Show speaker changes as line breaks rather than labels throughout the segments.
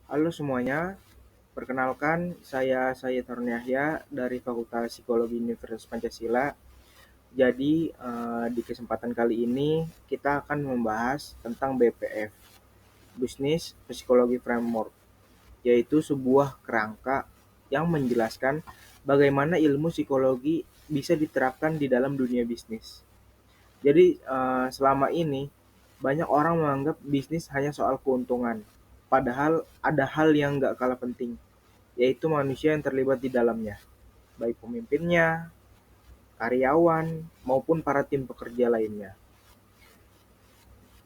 Halo semuanya, perkenalkan saya Sayyid Harun Yahya dari Fakultas Psikologi Universitas Pancasila. Jadi di kesempatan kali ini kita akan membahas tentang BPF, Business Psychology Framework, yaitu sebuah kerangka yang menjelaskan bagaimana ilmu psikologi bisa diterapkan di dalam dunia bisnis. Jadi selama ini banyak orang menganggap bisnis hanya soal keuntungan, padahal ada hal yang nggak kalah penting, yaitu manusia yang terlibat di dalamnya, baik pemimpinnya, karyawan, maupun para tim pekerja lainnya.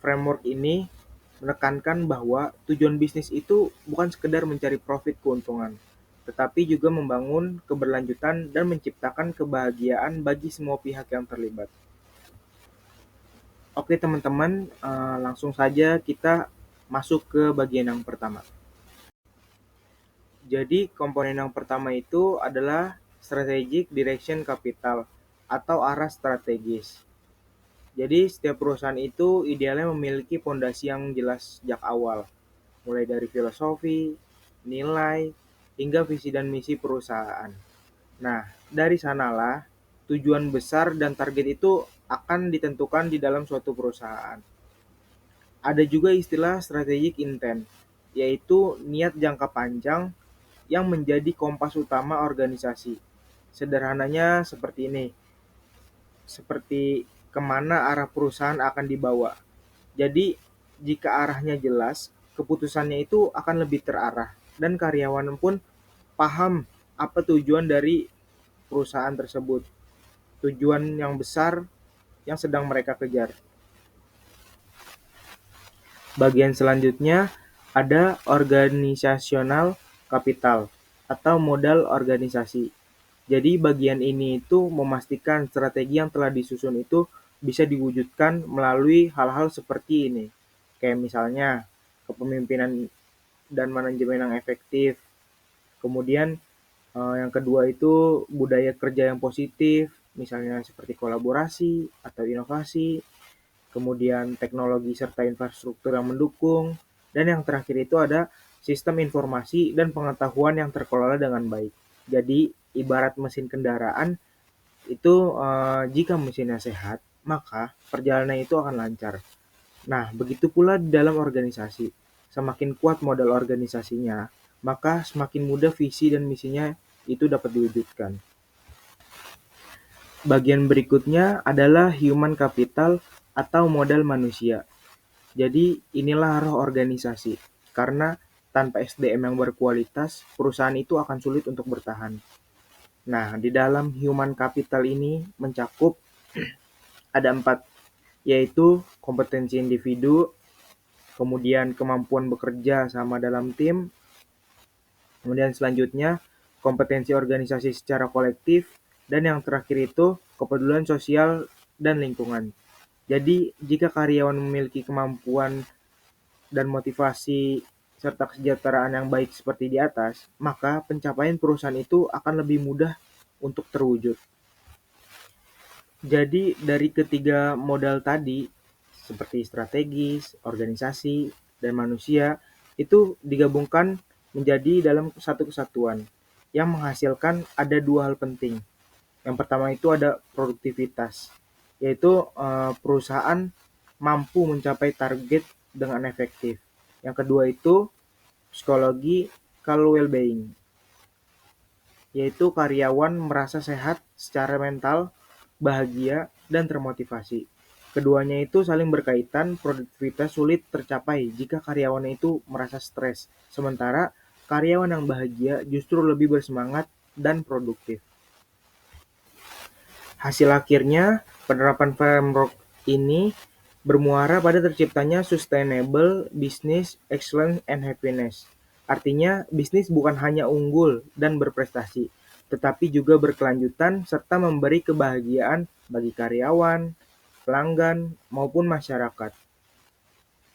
Framework ini menekankan bahwa tujuan bisnis itu bukan sekedar mencari profit keuntungan, tetapi juga membangun keberlanjutan dan menciptakan kebahagiaan bagi semua pihak yang terlibat. Oke teman-teman, langsung saja kita masuk ke bagian yang pertama. Jadi komponen yang pertama itu adalah strategic direction capital atau arah strategis. Jadi setiap perusahaan itu idealnya memiliki fondasi yang jelas sejak awal, mulai dari filosofi, nilai, hingga visi dan misi perusahaan. Nah, dari sanalah tujuan besar dan target itu akan ditentukan di dalam suatu perusahaan. Ada juga istilah strategic intent, yaitu niat jangka panjang yang menjadi kompas utama organisasi. Sederhananya seperti ini, seperti kemana arah perusahaan akan dibawa. Jadi, jika arahnya jelas, keputusannya itu akan lebih terarah, dan karyawan pun paham apa tujuan dari perusahaan tersebut, tujuan yang besar yang sedang mereka kejar. Bagian selanjutnya ada organisasional kapital atau modal organisasi. Jadi bagian ini itu memastikan strategi yang telah disusun itu bisa diwujudkan melalui hal-hal seperti ini. Kayak misalnya kepemimpinan dan manajemen yang efektif. Kemudian yang kedua itu budaya kerja yang positif, misalnya seperti kolaborasi atau inovasi. Kemudian teknologi serta infrastruktur yang mendukung, dan yang terakhir itu ada sistem informasi dan pengetahuan yang terkelola dengan baik. Jadi, ibarat mesin kendaraan, itu jika mesinnya sehat, maka perjalanan itu akan lancar. Nah, begitu pula di dalam organisasi. Semakin kuat modal organisasinya, maka semakin mudah visi dan misinya itu dapat diwujudkan. Bagian berikutnya adalah human capital atau modal manusia. Jadi inilah roh organisasi, karena tanpa SDM yang berkualitas, perusahaan itu akan sulit untuk bertahan. Nah, di dalam human capital ini mencakup ada 4, yaitu kompetensi individu, kemudian kemampuan bekerja sama dalam tim, kemudian selanjutnya kompetensi organisasi secara kolektif, dan yang terakhir itu kepedulian sosial dan lingkungan. Jadi, jika karyawan memiliki kemampuan dan motivasi serta kesejahteraan yang baik seperti di atas, maka pencapaian perusahaan itu akan lebih mudah untuk terwujud. Jadi dari ketiga modal tadi, seperti strategis, organisasi, dan manusia, itu digabungkan menjadi dalam satu kesatuan yang menghasilkan ada dua hal penting. Yang pertama itu ada produktivitas, yaitu perusahaan mampu mencapai target dengan efektif. Yang kedua itu psikologi well-being, yaitu karyawan merasa sehat secara mental, bahagia, dan termotivasi. Keduanya itu saling berkaitan, produktivitas sulit tercapai jika karyawannya itu merasa stres, sementara karyawan yang bahagia justru lebih bersemangat dan produktif. Hasil akhirnya, penerapan framework ini bermuara pada terciptanya sustainable business excellence and happiness. Artinya, bisnis bukan hanya unggul dan berprestasi, tetapi juga berkelanjutan serta memberi kebahagiaan bagi karyawan, pelanggan, maupun masyarakat.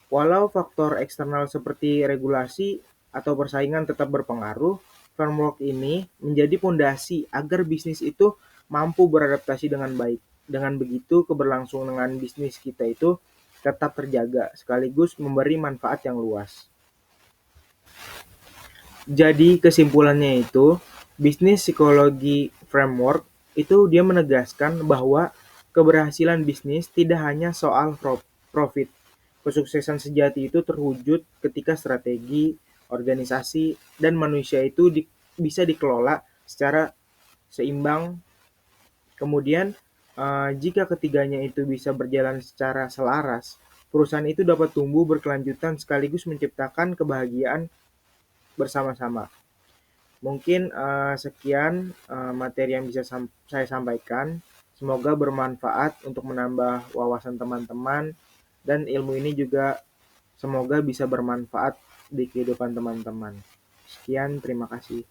Walau faktor eksternal seperti regulasi atau persaingan tetap berpengaruh, framework ini menjadi fondasi agar bisnis itu mampu beradaptasi dengan baik. Dengan begitu, keberlangsungan bisnis kita itu tetap terjaga, sekaligus memberi manfaat yang luas. Jadi kesimpulannya itu, bisnis psikologi framework itu dia menegaskan bahwa keberhasilan bisnis tidak hanya soal profit. Kesuksesan sejati itu terwujud ketika strategi, organisasi, dan manusia itu bisa dikelola secara seimbang. Kemudian, jika ketiganya itu bisa berjalan secara selaras, perusahaan itu dapat tumbuh berkelanjutan sekaligus menciptakan kebahagiaan bersama-sama. Mungkin sekian materi yang bisa saya sampaikan. Semoga bermanfaat untuk menambah wawasan teman-teman dan ilmu ini juga semoga bisa bermanfaat di kehidupan teman-teman. Sekian, terima kasih.